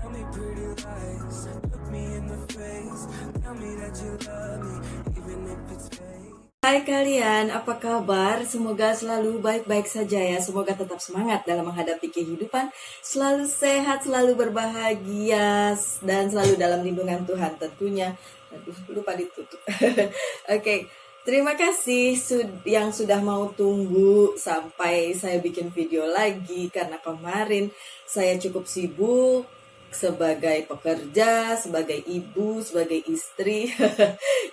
Tell me pretty lies, look me in the face. Tell me that you love me, even if it's fake. Hai kalian, apa kabar? Semoga selalu baik-baik saja ya. Semoga tetap semangat dalam menghadapi kehidupan. Selalu sehat, selalu berbahagia, dan selalu dalam lindungan Tuhan tentunya. Aduh, lupa ditutup. Oke, terima kasih yang sudah mau tunggu sampai saya bikin video lagi. Karena kemarin saya cukup sibuk sebagai pekerja, sebagai ibu, sebagai istri.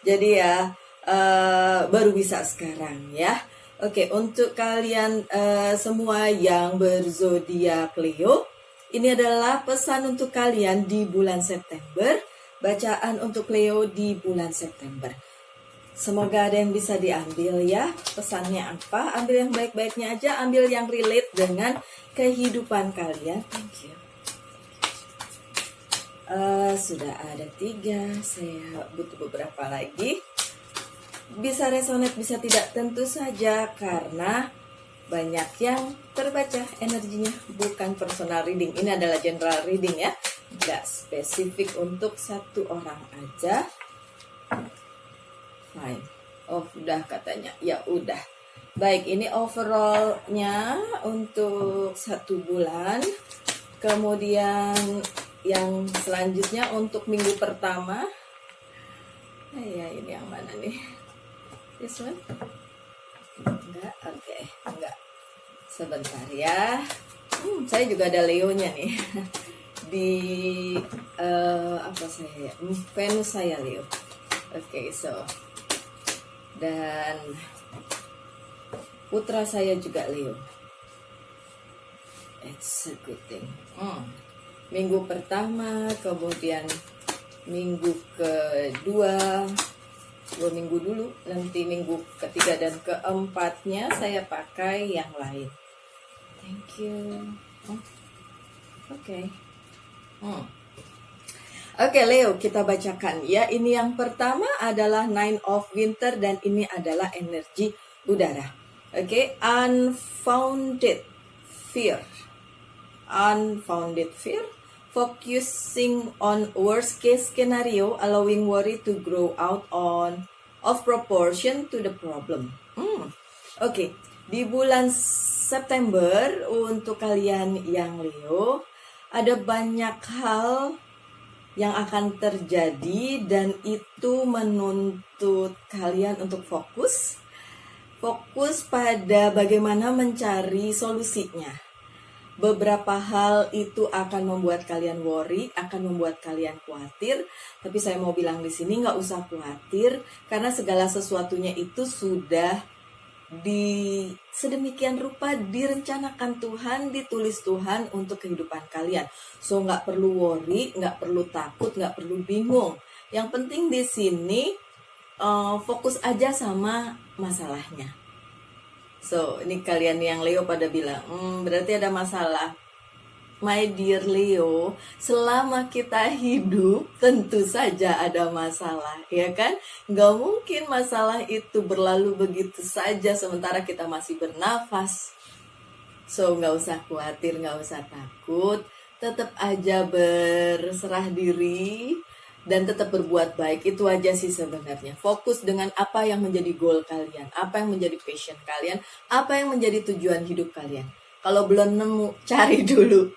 Jadi ya, baru bisa sekarang ya. Oke, untuk kalian semua yang berzodiak Leo, ini adalah pesan untuk kalian di bulan September. Bacaan untuk Leo di bulan September. Semoga ada yang bisa diambil ya. Pesannya apa? Ambil yang baik-baiknya aja, ambil yang relate dengan kehidupan kalian. Thank you. Sudah ada 3, saya butuh beberapa lagi. Bisa resonate, bisa tidak, tentu saja karena banyak yang terbaca energinya. Bukan personal reading, ini adalah general reading ya, nggak spesifik untuk satu orang aja. Fine. Oh udah katanya, ya udah. Baik, ini overallnya untuk 1 bulan. Kemudian yang selanjutnya untuk minggu pertama. Ya ini yang mana nih? This one? Enggak, oke, enggak. Sebentar ya. Saya juga ada Leo-nya nih. Di apa saya? Venus saya Leo. Oke, so. Dan putra saya juga Leo. It's a good thing. Minggu pertama, kemudian minggu kedua, 2 minggu dulu, nanti minggu ketiga dan keempatnya saya pakai yang lain. Thank you. Oke. Oke, Leo, kita bacakan ya. Ini yang pertama adalah Nine of Winter dan ini adalah energi udara. Oke, unfounded fear. Unfounded fear. Focusing on worst case scenario, allowing worry to grow out of proportion to the problem. Oke, di bulan September untuk kalian yang Leo, ada banyak hal yang akan terjadi dan itu menuntut kalian untuk fokus pada bagaimana mencari solusinya. Beberapa hal itu akan membuat kalian worry, akan membuat kalian khawatir. Tapi saya mau bilang di sini nggak usah khawatir, karena segala sesuatunya itu sudah sedemikian rupa direncanakan Tuhan, ditulis Tuhan untuk kehidupan kalian. So nggak perlu worry, nggak perlu takut, nggak perlu bingung. Yang penting di sini fokus aja sama masalahnya. So, ini kalian yang Leo pada bilang, berarti ada masalah. My dear Leo, selama kita hidup tentu saja ada masalah, ya kan? Nggak mungkin masalah itu berlalu begitu saja sementara kita masih bernafas. So, nggak usah khawatir, nggak usah takut. Tetap aja berserah diri dan tetap berbuat baik. Itu aja sih sebenarnya. Fokus dengan apa yang menjadi goal kalian, apa yang menjadi passion kalian, apa yang menjadi tujuan hidup kalian. Kalau belum nemu, cari dulu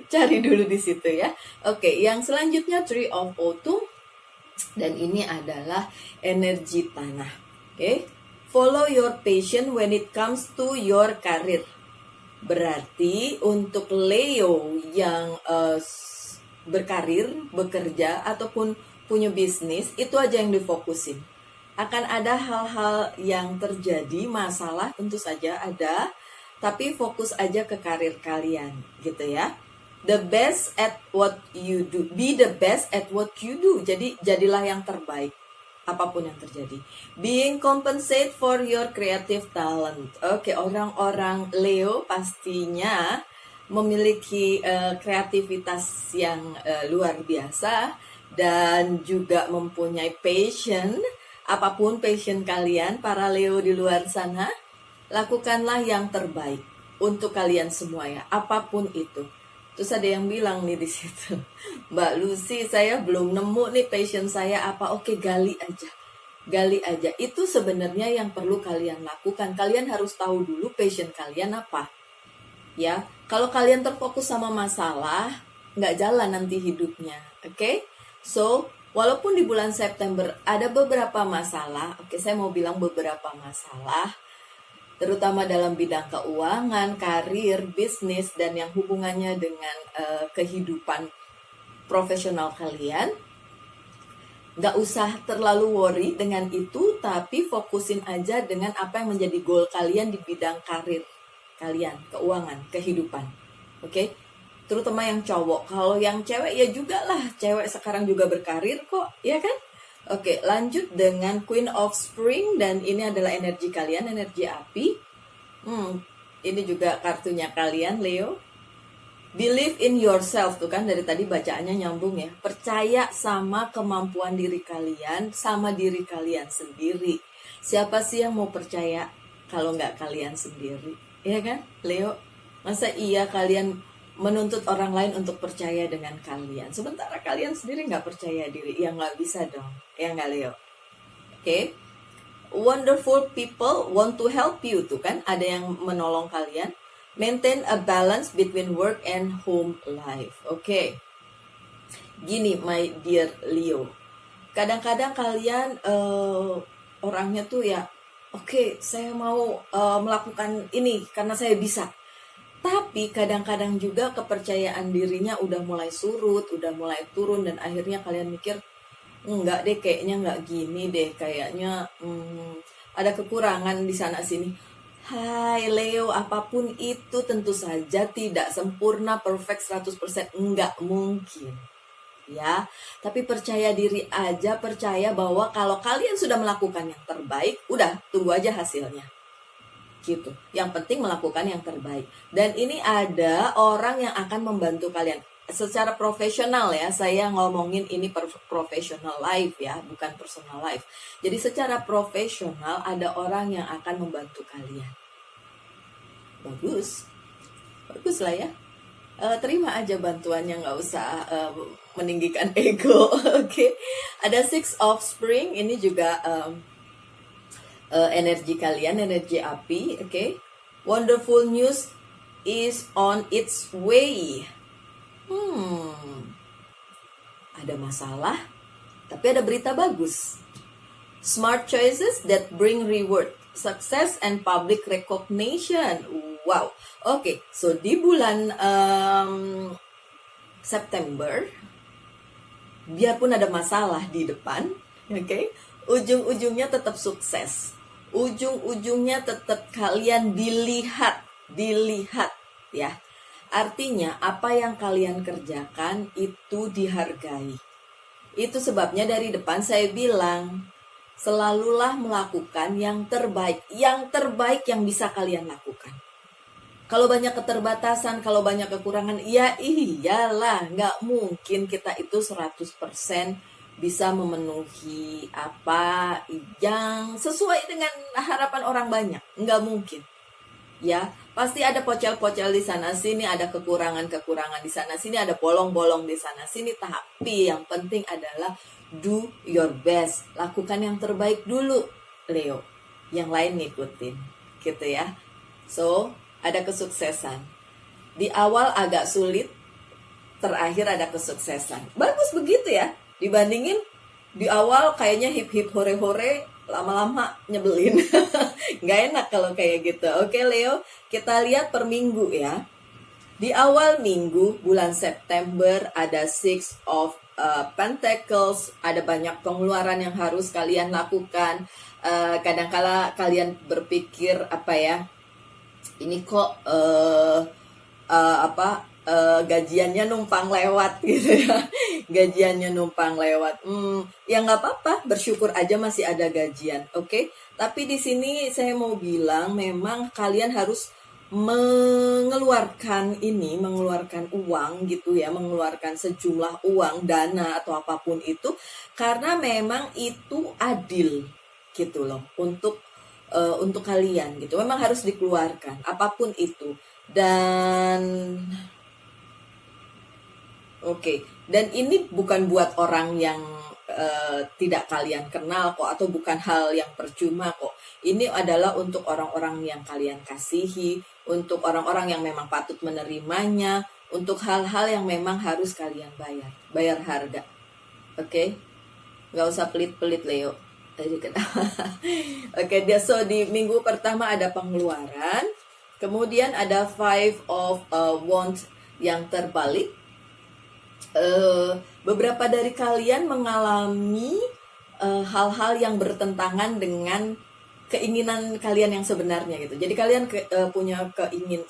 di situ ya. Oke, yang selanjutnya Tree of Autumn, dan ini adalah energi tanah. Oke, follow your passion when it comes to your career. Berarti untuk Leo yang berkarir, bekerja ataupun punya bisnis, itu aja yang difokusin. Akan ada hal-hal yang terjadi, masalah tentu saja ada, tapi fokus aja ke karir kalian, gitu ya. The best at what you do. Be the best at what you do. Jadi jadilah yang terbaik, apapun yang terjadi. Being compensate for your creative talent. Oke, orang-orang Leo pastinya memiliki kreativitas yang luar biasa. Dan juga mempunyai passion. Apapun passion kalian, para Leo di luar sana, lakukanlah yang terbaik untuk kalian semua ya, apapun itu. Terus ada yang bilang nih di situ, Mbak Lucy, saya belum nemu nih passion saya apa. Oke, gali aja. Gali aja. Itu sebenarnya yang perlu kalian lakukan. Kalian harus tahu dulu passion kalian apa. Ya, kalau kalian terfokus sama masalah, nggak jalan nanti hidupnya. Oke? So, walaupun di bulan September ada beberapa masalah, oke, saya mau bilang beberapa masalah, terutama dalam bidang keuangan, karir, bisnis, dan yang hubungannya dengan kehidupan profesional kalian. Nggak usah terlalu worry dengan itu, tapi fokusin aja dengan apa yang menjadi goal kalian di bidang karir kalian, keuangan, kehidupan. Oke? Terutama yang cowok. Kalau yang cewek ya juga lah, cewek sekarang juga berkarir kok, ya kan? Oke, lanjut dengan Queen of Spring, dan ini adalah energi kalian, energi api. Ini juga kartunya kalian, Leo. Believe in yourself, tuh kan dari tadi bacaannya nyambung ya. Percaya sama kemampuan diri kalian, sama diri kalian sendiri. Siapa sih yang mau percaya kalau nggak kalian sendiri? Ya kan, Leo? Masa iya kalian menuntut orang lain untuk percaya dengan kalian, sementara kalian sendiri nggak percaya diri? Ya nggak bisa dong, ya nggak, Leo? Oke? Wonderful people want to help you, tuh kan ada yang menolong kalian. Maintain a balance between work and home life. Oke. Gini, my dear Leo, kadang-kadang kalian orangnya tuh ya, oke, saya mau melakukan ini karena saya bisa. Tapi kadang-kadang juga kepercayaan dirinya udah mulai surut, udah mulai turun, dan akhirnya kalian mikir, enggak deh, kayaknya enggak gini deh, kayaknya ada kekurangan di sana sini. Hai Leo, apapun itu tentu saja tidak sempurna, perfect 100%, enggak mungkin. Ya, tapi percaya diri aja, percaya bahwa kalau kalian sudah melakukan yang terbaik, udah tunggu aja hasilnya. Gitu. Yang penting melakukan yang terbaik. Dan ini ada orang yang akan membantu kalian secara profesional ya. Saya ngomongin ini professional life ya, bukan personal life. Jadi secara profesional ada orang yang akan membantu kalian. Bagus. Bagus lah ya. Terima aja bantuannya, nggak usah meninggikan ego. Oke. Ada Six of Spring, ini juga energi kalian, energi api. Oke. Wonderful news is on its way. Ada masalah, tapi ada berita bagus. Smart choices that bring reward, success and public recognition. Wow. Oke, so di bulan September, biarpun ada masalah di depan, oke, ujung-ujungnya tetap sukses. Ujung-ujungnya tetap kalian dilihat ya. Artinya apa yang kalian kerjakan itu dihargai. Itu sebabnya dari depan saya bilang, selalulah melakukan yang terbaik yang bisa kalian lakukan. Kalau banyak keterbatasan, kalau banyak kekurangan, ya iyalah, nggak mungkin kita itu 100% bisa memenuhi apa yang sesuai dengan harapan orang banyak. Nggak mungkin. Ya, pasti ada pocel-pocel di sana sini, ada kekurangan-kekurangan di sana sini, ada bolong-bolong di sana sini. Tapi yang penting adalah do your best. Lakukan yang terbaik dulu, Leo. Yang lain ngikutin, gitu ya. So, ada kesuksesan. Di awal agak sulit, terakhir ada kesuksesan. Bagus begitu ya. Dibandingin di awal kayaknya hip-hip hore-hore, lama-lama nyebelin. Nggak enak kalau kayak gitu. Oke Leo, kita lihat per minggu ya. Di awal minggu bulan September ada Six of Pentacles. Ada banyak pengeluaran yang harus kalian lakukan. Kadangkala kalian berpikir apa ya, ini kok gajiannya numpang lewat gitu ya. Gajiannya numpang lewat. Ya nggak apa-apa, bersyukur aja masih ada gajian, oke? Tapi di sini saya mau bilang memang kalian harus mengeluarkan uang gitu ya, mengeluarkan sejumlah uang, dana atau apapun itu, karena memang itu adil gitu loh untuk kalian gitu. Memang harus dikeluarkan apapun itu. Dan Oke, dan ini bukan buat orang yang tidak kalian kenal kok, atau bukan hal yang percuma kok. Ini adalah untuk orang-orang yang kalian kasihi, untuk orang-orang yang memang patut menerimanya, untuk hal-hal yang memang harus kalian bayar harga. Oke, nggak usah pelit-pelit Leo. Tadi kenapa? Oke, so di minggu pertama ada pengeluaran, kemudian ada Five of Wands yang terbalik. Beberapa dari kalian mengalami hal-hal yang bertentangan dengan keinginan kalian yang sebenarnya gitu. Jadi kalian punya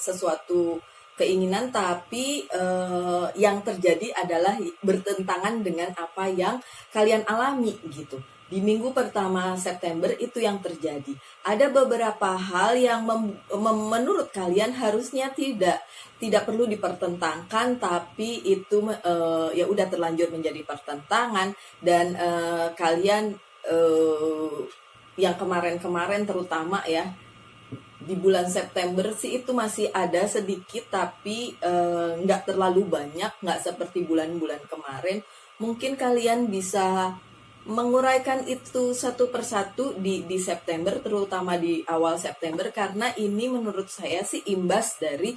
sesuatu keinginan, tapi yang terjadi adalah bertentangan dengan apa yang kalian alami gitu. Di minggu pertama September itu yang terjadi. Ada beberapa hal yang menurut kalian harusnya tidak perlu dipertentangkan, tapi itu ya udah terlanjur menjadi pertentangan, dan kalian yang kemarin-kemarin terutama ya di bulan September sih itu masih ada sedikit, tapi nggak terlalu banyak, nggak seperti bulan-bulan kemarin. Mungkin kalian bisa menguraikan itu satu persatu di September, terutama di awal September, karena ini menurut saya sih imbas dari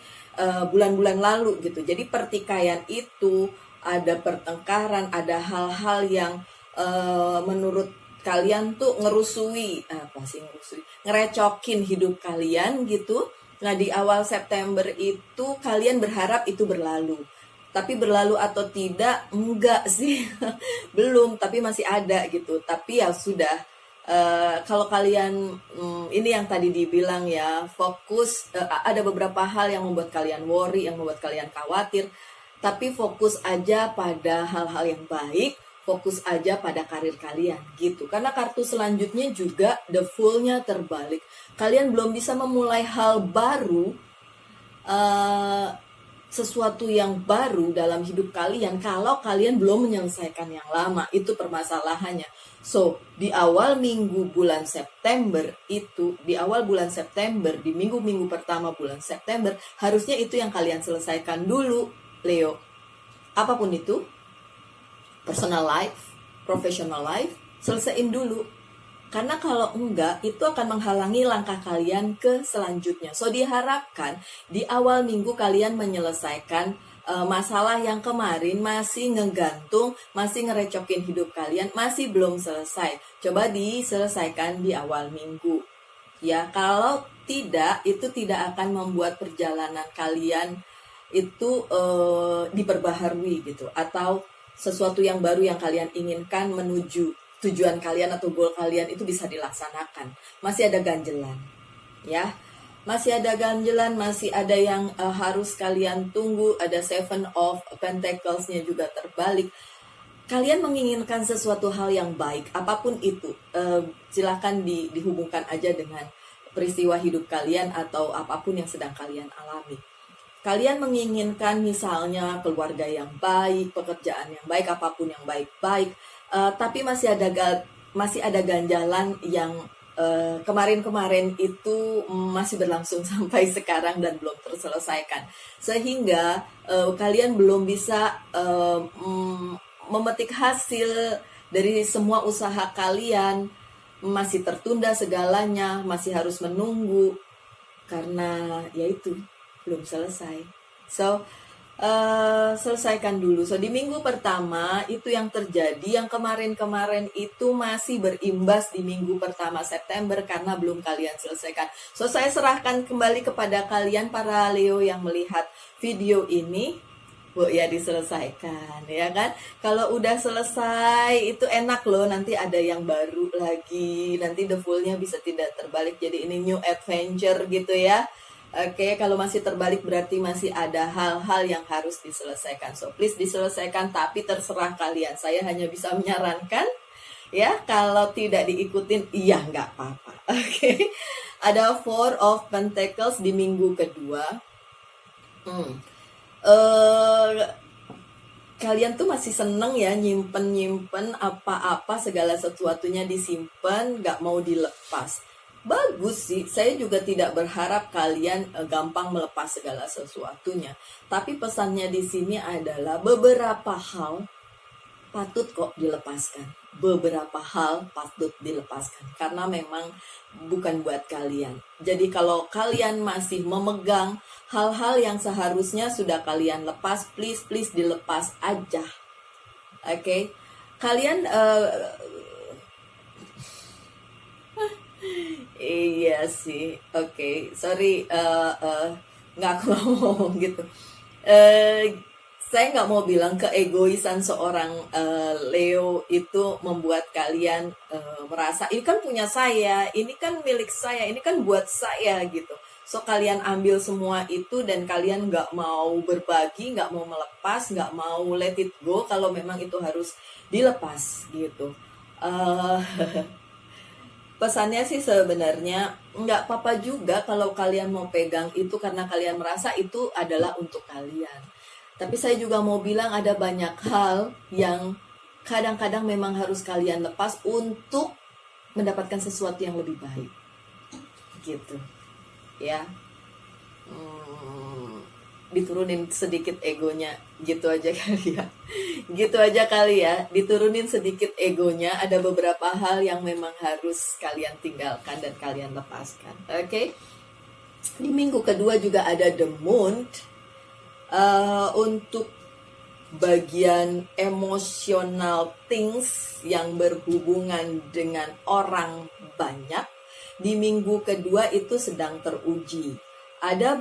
bulan-bulan lalu gitu. Jadi pertikaian itu, ada pertengkaran, ada hal-hal yang menurut kalian tuh ngerecokin hidup kalian gitu. Nah, di awal September itu kalian berharap itu berlalu. Tapi berlalu atau tidak, enggak sih. Belum, tapi masih ada gitu. Tapi ya sudah, kalau kalian, ini yang tadi dibilang ya, fokus, ada beberapa hal yang membuat kalian worry, yang membuat kalian khawatir. Tapi fokus aja pada hal-hal yang baik, fokus aja pada karir kalian gitu. Karena kartu selanjutnya juga the Fool-nya terbalik. Kalian belum bisa memulai hal baru, sesuatu yang baru dalam hidup kalian kalau kalian belum menyelesaikan yang lama. Itu permasalahannya. So, di awal minggu bulan September itu, di awal bulan September, di minggu-minggu pertama bulan September, harusnya itu yang kalian selesaikan dulu, Leo. Apapun itu, personal life, professional life, selesaiin dulu. Karena kalau enggak, itu akan menghalangi langkah kalian ke selanjutnya. So, diharapkan di awal minggu kalian menyelesaikan masalah yang kemarin masih ngegantung, masih ngerecokin hidup kalian, masih belum selesai. Coba diselesaikan di awal minggu. Ya, kalau tidak, itu tidak akan membuat perjalanan kalian itu diperbaharui gitu. Atau sesuatu yang baru yang kalian inginkan menuju tujuan kalian atau goal kalian itu bisa dilaksanakan. Masih ada ganjelan, ya. Masih ada ganjelan, masih ada yang harus kalian tunggu. Ada Seven of Pentacles-nya juga terbalik. Kalian menginginkan sesuatu hal yang baik, apapun itu. Silakan dihubungkan aja dengan peristiwa hidup kalian atau apapun yang sedang kalian alami. Kalian menginginkan misalnya keluarga yang baik, pekerjaan yang baik, apapun yang baik-baik. Tapi masih ada ganjalan yang kemarin-kemarin itu masih berlangsung sampai sekarang dan belum terselesaikan, sehingga kalian belum bisa memetik hasil dari semua usaha kalian. Masih tertunda segalanya, masih harus menunggu karena yaitu belum selesai. So, selesaikan dulu. So, di minggu pertama itu yang terjadi, yang kemarin-kemarin itu masih berimbas di minggu pertama September karena belum kalian selesaikan. So, saya serahkan kembali kepada kalian para Leo yang melihat video ini. Bu, ya diselesaikan, ya kan? Kalau udah selesai itu enak loh, nanti ada yang baru lagi. Nanti the Fool-nya bisa tidak terbalik, jadi ini new adventure gitu ya. Oke, kalau masih terbalik berarti masih ada hal-hal yang harus diselesaikan. So, please diselesaikan, tapi terserah kalian. Saya hanya bisa menyarankan, ya, kalau tidak diikutin, iya nggak apa-apa. Oke, ada Four of Pentacles di minggu kedua. Kalian tuh masih seneng ya nyimpen apa-apa, segala sesuatunya disimpan, nggak mau dilepas. bagus sih. Saya juga tidak berharap kalian gampang melepas segala sesuatunya. Tapi pesannya di sini adalah beberapa hal patut kok dilepaskan. Beberapa hal patut dilepaskan karena memang bukan buat kalian. Jadi kalau kalian masih memegang hal-hal yang seharusnya sudah kalian lepas, please dilepas aja. Oke. Kalian iya sih. Oke, sorry nggak aku mau ngomong gitu. Saya nggak mau bilang keegoisan seorang Leo itu membuat kalian merasa ini kan punya saya, ini kan milik saya, ini kan buat saya gitu. So kalian ambil semua itu dan kalian nggak mau berbagi, nggak mau melepas, nggak mau let it go kalau memang itu harus dilepas gitu. Eh, Pesannya sih sebenarnya nggak apa-apa juga kalau kalian mau pegang itu karena kalian merasa itu adalah untuk kalian. Tapi saya juga mau bilang ada banyak hal yang kadang-kadang memang harus kalian lepas untuk mendapatkan sesuatu yang lebih baik. Gitu. Ya. Diturunin sedikit egonya. Gitu aja kali ya. Gitu aja kali ya. Diturunin sedikit egonya. Ada beberapa hal yang memang harus kalian tinggalkan dan kalian lepaskan. Oke? Di minggu kedua juga ada The Moon. Untuk bagian emotional things yang berhubungan dengan orang banyak di minggu kedua itu sedang teruji. Ada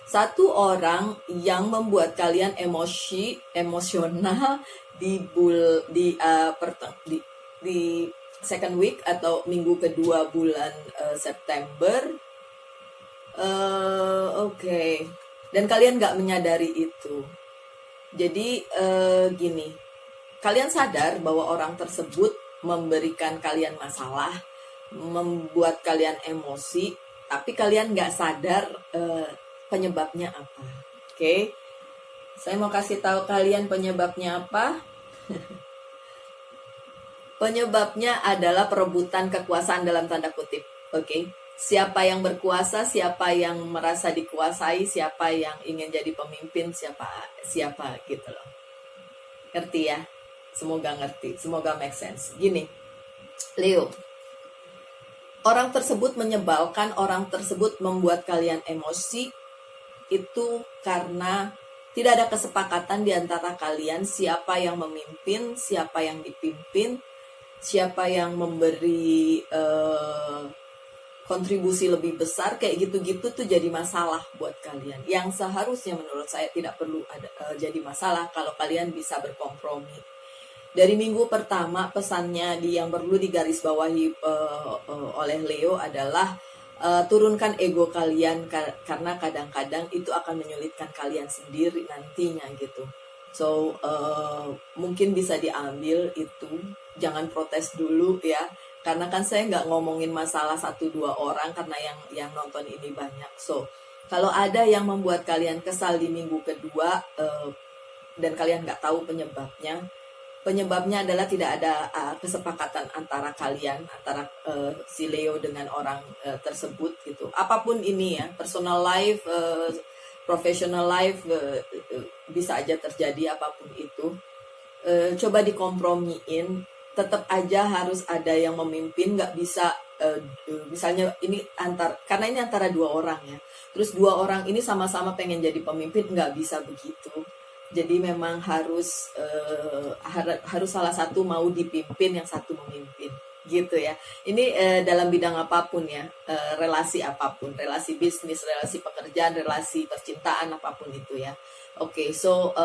satu orang yang membuat kalian emosional di second week atau minggu kedua bulan September. Oke. Dan kalian nggak menyadari itu. Jadi gini, kalian sadar bahwa orang tersebut memberikan kalian masalah, membuat kalian emosi, tapi kalian nggak sadar penyebabnya apa. Oke. Saya mau kasih tahu kalian penyebabnya apa. Penyebabnya adalah perebutan kekuasaan dalam tanda kutip. Oke. Siapa yang berkuasa, siapa yang merasa dikuasai, siapa yang ingin jadi pemimpin, siapa gitu loh. Ngerti ya? Semoga ngerti, semoga make sense. Gini, Leo. Orang tersebut menyebalkan, orang tersebut membuat kalian emosi itu karena tidak ada kesepakatan di antara kalian siapa yang memimpin, siapa yang dipimpin, siapa yang memberi kontribusi lebih besar, kayak gitu-gitu tuh jadi masalah buat kalian. Yang seharusnya menurut saya tidak perlu jadi masalah kalau kalian bisa berkompromi. Dari minggu pertama pesannya yang perlu digarisbawahi oleh Leo adalah turunkan ego kalian karena kadang-kadang itu akan menyulitkan kalian sendiri nantinya gitu. So mungkin bisa diambil itu, jangan protes dulu ya, karena kan saya nggak ngomongin masalah 1-2 orang karena yang nonton ini banyak. So kalau ada yang membuat kalian kesal di minggu kedua dan kalian nggak tahu penyebabnya adalah tidak ada kesepakatan antara kalian, antara si Leo dengan orang tersebut gitu. Apapun ini ya, personal life, professional life, bisa aja terjadi apapun itu. Coba dikompromiin, tetap aja harus ada yang memimpin, nggak bisa misalnya karena ini antara 2 orang ya, terus 2 orang ini sama-sama pengen jadi pemimpin, nggak bisa begitu. Jadi memang harus salah satu mau dipimpin, yang satu memimpin gitu ya. Ini dalam bidang apapun ya, relasi apapun, relasi bisnis, relasi pekerjaan, relasi percintaan, apapun itu ya. Oke, so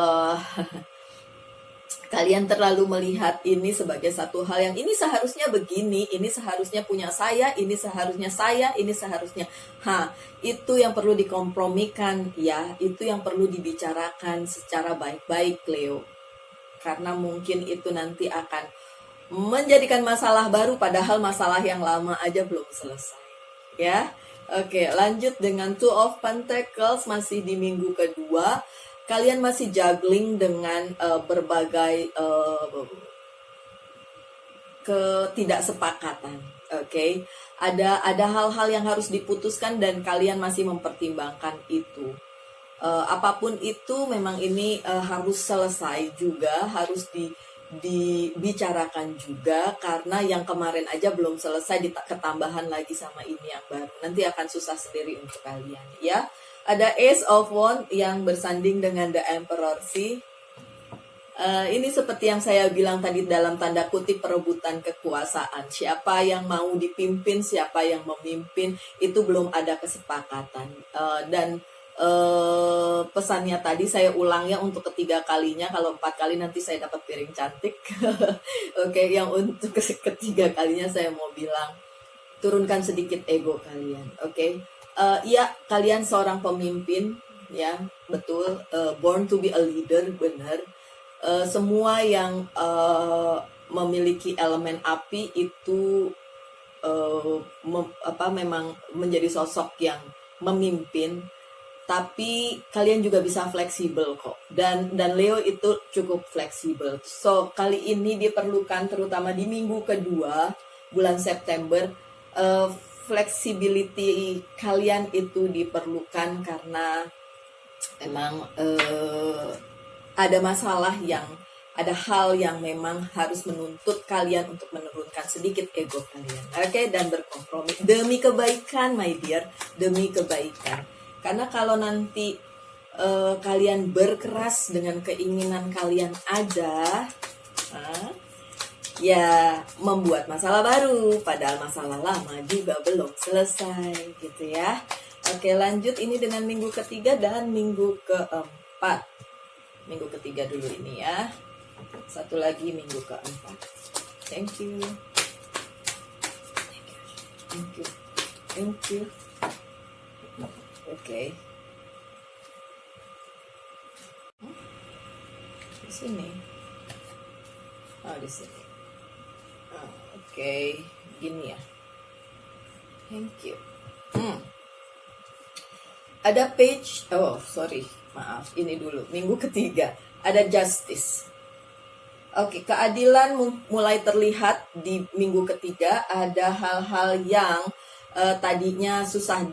kalian terlalu melihat ini sebagai satu hal yang ini seharusnya begini, ini seharusnya punya saya, ini seharusnya itu yang perlu dikompromikan ya, itu yang perlu dibicarakan secara baik-baik Leo. Karena mungkin itu nanti akan menjadikan masalah baru padahal masalah yang lama aja belum selesai ya. Oke, lanjut dengan Two of Pentacles, masih di minggu kedua. kalian masih juggling dengan berbagai ketidaksepakatan. Oke. Ada hal-hal yang harus diputuskan dan kalian masih mempertimbangkan itu. Apapun itu memang ini harus selesai juga, harus dibicarakan juga, karena yang kemarin aja belum selesai, ketambahan lagi sama ini yang baru. Nanti akan susah sendiri untuk kalian ya. Ada Ace of Wands yang bersanding dengan The Emperor sih. Ini seperti yang saya bilang tadi, dalam tanda kutip perebutan kekuasaan. Siapa yang mau dipimpin, siapa yang memimpin, itu belum ada kesepakatan. Dan pesannya tadi saya ulang ya untuk ketiga kalinya. Kalau 4 kali nanti saya dapat piring cantik. Oke, yang untuk ketiga kalinya saya mau bilang, turunkan sedikit ego kalian. Oke, ya kalian seorang pemimpin ya, betul. Born to be a leader, benar. Semua yang memiliki elemen api itu memang menjadi sosok yang memimpin, tapi kalian juga bisa fleksibel kok. Dan Leo itu cukup fleksibel. So kali ini diperlukan, terutama di minggu kedua bulan September, flexibility kalian itu diperlukan, karena memang ada hal yang memang harus menuntut kalian untuk menurunkan sedikit ego kalian. Oke, dan berkompromi demi kebaikan, my dear, demi kebaikan. Karena kalau nanti kalian berkeras dengan keinginan kalian aja, ya membuat masalah baru, padahal masalah lama juga belum selesai gitu ya. Oke, lanjut ini dengan minggu ketiga dan minggu keempat. Minggu ketiga dulu ini ya. Satu lagi minggu keempat. Thank you. Oke. Di sini. Di sini. Oke, gini ya. Thank you. Ada page, maaf, ini dulu, minggu ketiga, ada justice. Oke, keadilan mulai terlihat di minggu ketiga. Ada hal-hal yang tadinya susah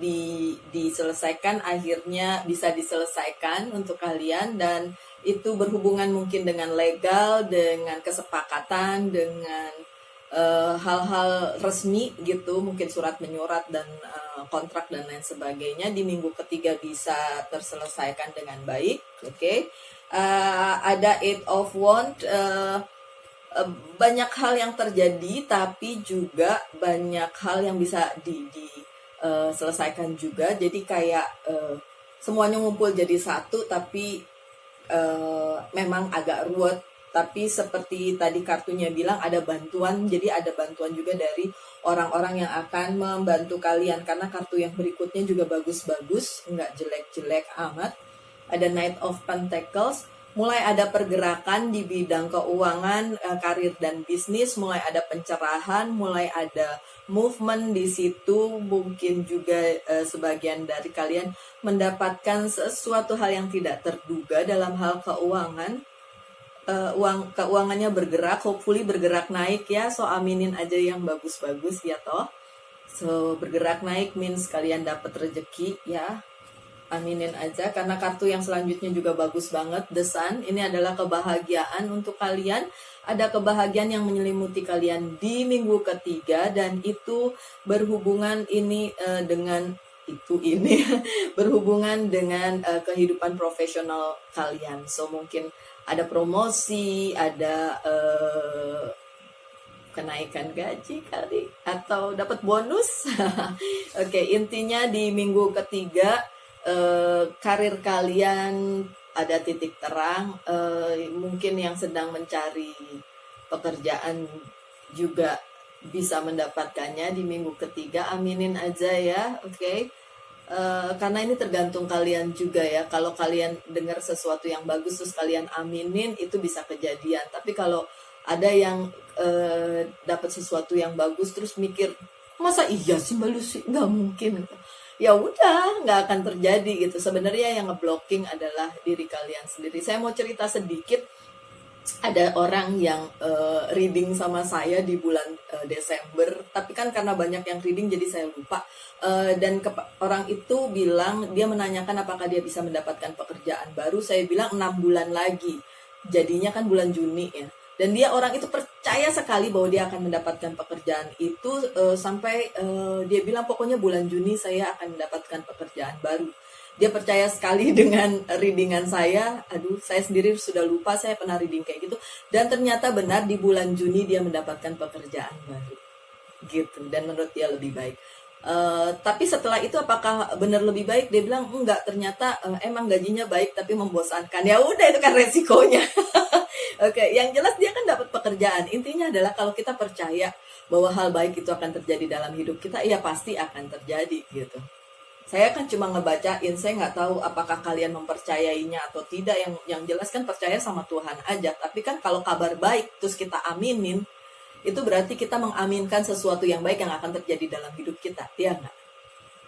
diselesaikan, akhirnya bisa diselesaikan untuk kalian, dan itu berhubungan mungkin dengan legal, dengan kesepakatan, dengan hal-hal resmi gitu, mungkin surat menyurat dan kontrak dan lain sebagainya. Di minggu ketiga bisa terselesaikan dengan baik. Oke. Ada Eight of Wands, banyak hal yang terjadi, tapi juga banyak hal yang bisa diselesaikan juga. Jadi kayak semuanya ngumpul jadi satu, tapi memang agak ruwet. Tapi seperti tadi kartunya bilang, ada bantuan. Jadi ada bantuan juga dari orang-orang yang akan membantu kalian. Karena kartu yang berikutnya juga bagus-bagus, nggak jelek-jelek amat. Ada Knight of Pentacles. Mulai ada pergerakan di bidang keuangan, karir dan bisnis. Mulai ada pencerahan, mulai ada movement di situ. Mungkin juga sebagian dari kalian mendapatkan sesuatu hal yang tidak terduga dalam hal keuangan. Keuangannya bergerak, hopefully bergerak naik ya. So aminin aja yang bagus-bagus ya toh. So bergerak naik means kalian dapat rezeki ya. Aminin aja, karena kartu yang selanjutnya juga bagus banget, The Sun. Ini adalah kebahagiaan untuk kalian. Ada kebahagiaan yang menyelimuti kalian di minggu ketiga, dan itu berhubungan berhubungan dengan kehidupan profesional kalian. So mungkin ada promosi, ada kenaikan gaji kali, atau dapat bonus. Oke, intinya di minggu ketiga karir kalian ada titik terang. Mungkin yang sedang mencari pekerjaan juga bisa mendapatkannya di minggu ketiga. Aminin aja ya, oke. Karena ini tergantung kalian juga ya. Kalau kalian dengar sesuatu yang bagus terus kalian aminin, itu bisa kejadian. Tapi kalau ada yang dapat sesuatu yang bagus terus mikir, masa iya sih Mbak Lucy, nggak mungkin. ya udah nggak akan terjadi gitu. Sebenarnya yang ngeblocking adalah diri kalian sendiri. Saya mau cerita sedikit. Ada orang yang reading sama saya di bulan Desember, tapi kan karena banyak yang reading jadi saya lupa. Dan orang itu bilang, dia menanyakan apakah dia bisa mendapatkan pekerjaan baru. Saya bilang 6 bulan lagi, jadinya kan bulan Juni ya. Dan orang itu percaya sekali bahwa dia akan mendapatkan pekerjaan itu, sampai dia bilang pokoknya bulan Juni saya akan mendapatkan pekerjaan baru. Dia percaya sekali dengan readingan saya. Aduh, saya sendiri sudah lupa saya pernah reading kayak gitu. Dan ternyata benar di bulan Juni dia mendapatkan pekerjaan baru. Gitu. Dan menurut dia lebih baik. Tapi setelah itu apakah benar lebih baik? Dia bilang enggak, ternyata emang gajinya baik tapi membosankan. Ya udah, itu kan resikonya. Oke, yang jelas dia kan dapat pekerjaan. Intinya adalah kalau kita percaya bahwa hal baik itu akan terjadi dalam hidup kita, ya pasti akan terjadi gitu. Saya kan cuma ngebacain, saya nggak tahu apakah kalian mempercayainya atau tidak. Yang jelas kan percaya sama Tuhan aja. Tapi kan kalau kabar baik terus kita aminin, itu berarti kita mengaminkan sesuatu yang baik yang akan terjadi dalam hidup kita, ya nggak?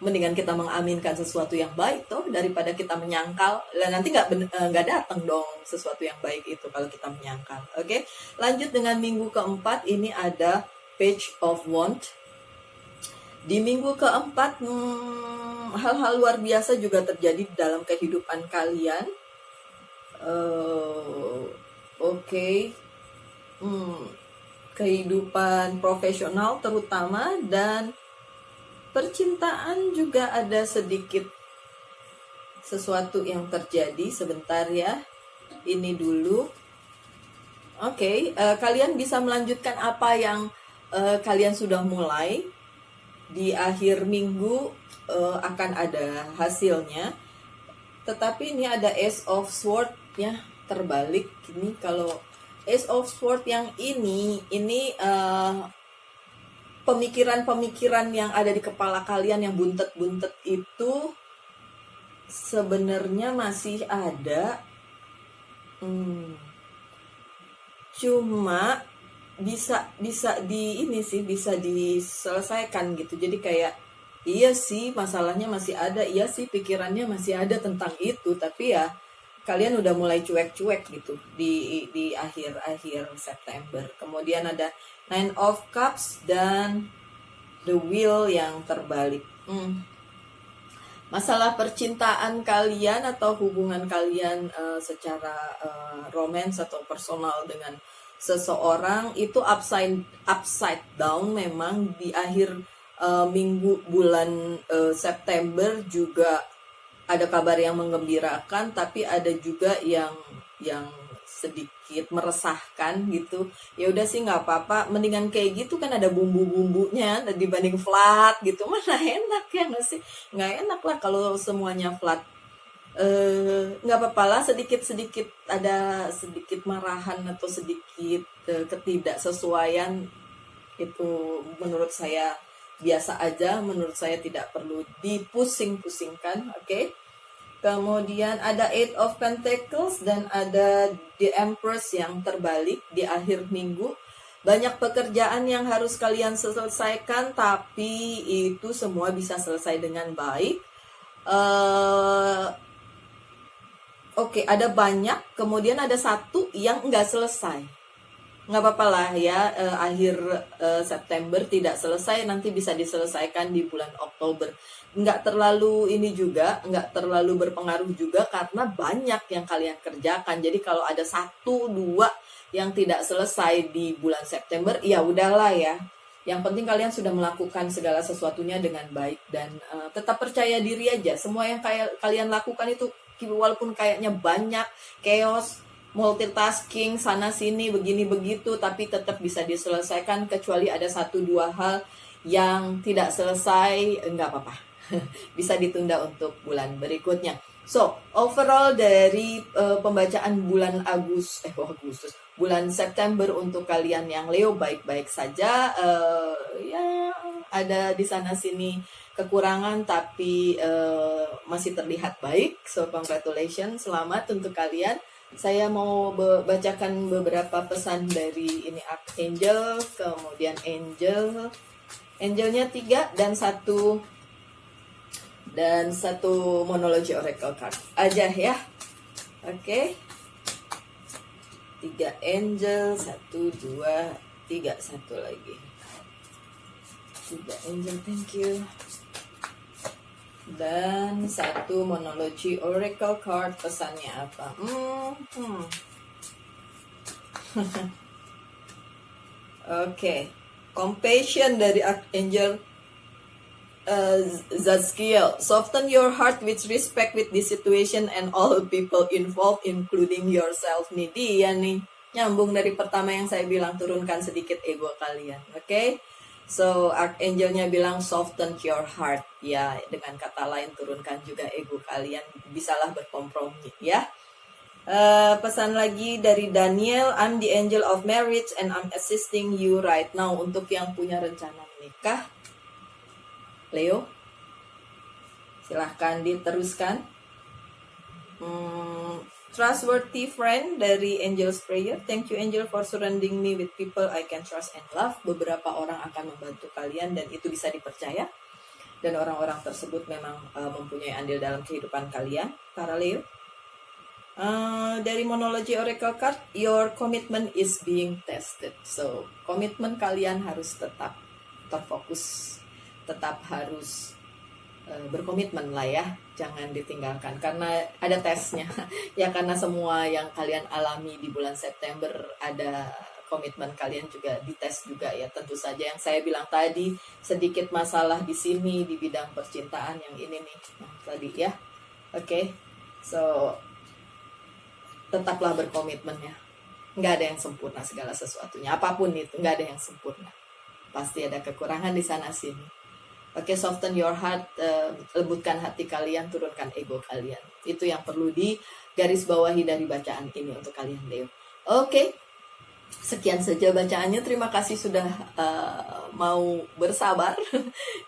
Mendingan kita mengaminkan sesuatu yang baik tuh daripada kita menyangkal. Lah nanti nggak datang dong sesuatu yang baik itu kalau kita menyangkal. Oke, lanjut dengan minggu keempat. Ini ada Page of Wands. Di minggu keempat, hal-hal luar biasa juga terjadi dalam kehidupan kalian. Oke. Kehidupan profesional terutama, dan percintaan juga ada sedikit sesuatu yang terjadi. Sebentar ya, ini dulu. Oke, kalian bisa melanjutkan apa yang kalian sudah mulai. Di akhir minggu akan ada hasilnya. Tetapi ini ada Ace of Swords ya, terbalik. Ini kalau Ace of Swords yang ini pemikiran-pemikiran yang ada di kepala kalian yang buntet-buntet itu sebenarnya masih ada. Cuma bisa diselesaikan gitu. Jadi kayak iya sih masalahnya masih ada, iya sih pikirannya masih ada tentang itu, tapi ya kalian udah mulai cuek-cuek gitu di akhir September. Kemudian ada Nine of Cups dan The Wheel yang terbalik. Masalah percintaan kalian atau hubungan kalian secara romance atau personal dengan seseorang itu upside down. Memang di akhir minggu bulan September juga ada kabar yang menggembirakan, tapi ada juga yang sedikit meresahkan gitu. Ya udah sih nggak apa-apa, mendingan kayak gitu kan ada bumbu-bumbunya dibanding flat gitu. Mana enak ya nggak sih? Nggak enak lah kalau semuanya flat. Nggak apa-apa lah, sedikit-sedikit ada sedikit marahan atau sedikit ketidaksesuaian, itu menurut saya biasa aja, menurut saya tidak perlu dipusing-pusingkan. Oke. Kemudian ada Eight of Pentacles dan ada The Empress yang terbalik di akhir minggu. Banyak pekerjaan yang harus kalian selesaikan, tapi itu semua bisa selesai dengan baik. Oke, ada banyak, kemudian ada satu yang nggak selesai. Nggak apa-apa lah ya, akhir September tidak selesai, nanti bisa diselesaikan di bulan Oktober. Nggak terlalu ini juga, nggak terlalu berpengaruh juga karena banyak yang kalian kerjakan. Jadi kalau ada 1-2 yang tidak selesai di bulan September, ya udahlah ya. Yang penting kalian sudah melakukan segala sesuatunya dengan baik dan tetap percaya diri aja. Semua yang kalian lakukan itu walaupun kayaknya banyak, chaos, multitasking, sana sini, begini begitu, tapi tetap bisa diselesaikan, kecuali ada 1-2 hal yang tidak selesai, enggak apa-apa. Bisa ditunda untuk bulan berikutnya. So, overall dari pembacaan bulan bulan September untuk kalian yang Leo baik-baik saja. Ya ada di sana sini kekurangan, tapi masih terlihat baik. So congratulations, selamat untuk kalian. Saya mau bacakan beberapa pesan dari ini Archangel, kemudian Angelnya 3 dan 1 Dan satu monologi oracle card aja ya. Oke. 3 angel, 1, 2, 3, satu lagi. 3 angel, thank you. Dan satu monologi oracle card, pesannya apa? Oke. Compassion dari Archangel Zadkiel. Soften your heart with respect with this situation and all people involved including yourself. Nih dia nih, nyambung dari pertama yang saya bilang, turunkan sedikit ego kalian. Oke. So Archangelnya bilang soften your heart, ya, dengan kata lain turunkan juga ego kalian, bisalah berkompromi ya. Pesan lagi dari Daniel, I'm the angel of marriage and I'm assisting you right now. Untuk yang punya rencana menikah, Leo, silahkan diteruskan. Trustworthy friend dari Angel's Prayer. Thank you angel for surrounding me with people I can trust and love. Beberapa orang akan membantu kalian dan itu bisa dipercaya. Dan orang-orang tersebut memang mempunyai andil dalam kehidupan kalian, para Leo. Dari monologi oracle card, your commitment is being tested. So, komitmen kalian harus tetap terfokus, tetap harus berkomitmen lah ya, jangan ditinggalkan karena ada tesnya. Ya, karena semua yang kalian alami di bulan September ada komitmen kalian juga dites juga ya. Tentu saja yang saya bilang tadi, sedikit masalah di sini di bidang percintaan yang ini nih, yang tadi ya. Oke. So tetaplah berkomitmen ya. Nggak ada yang sempurna segala sesuatunya. Apapun itu, nggak ada yang sempurna. Pasti ada kekurangan di sana sini. Oke, soften your heart, lembutkan hati kalian, turunkan ego kalian. Itu yang perlu digarisbawahi dari bacaan ini untuk kalian, Leo. Oke, sekian saja bacaannya. Terima kasih sudah mau bersabar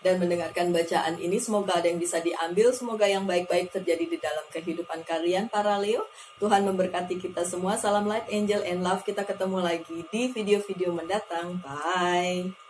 dan mendengarkan bacaan ini. Semoga ada yang bisa diambil, semoga yang baik-baik terjadi di dalam kehidupan kalian, para Leo. Tuhan memberkati kita semua. Salam light, angel, and love. Kita ketemu lagi di video-video mendatang. Bye.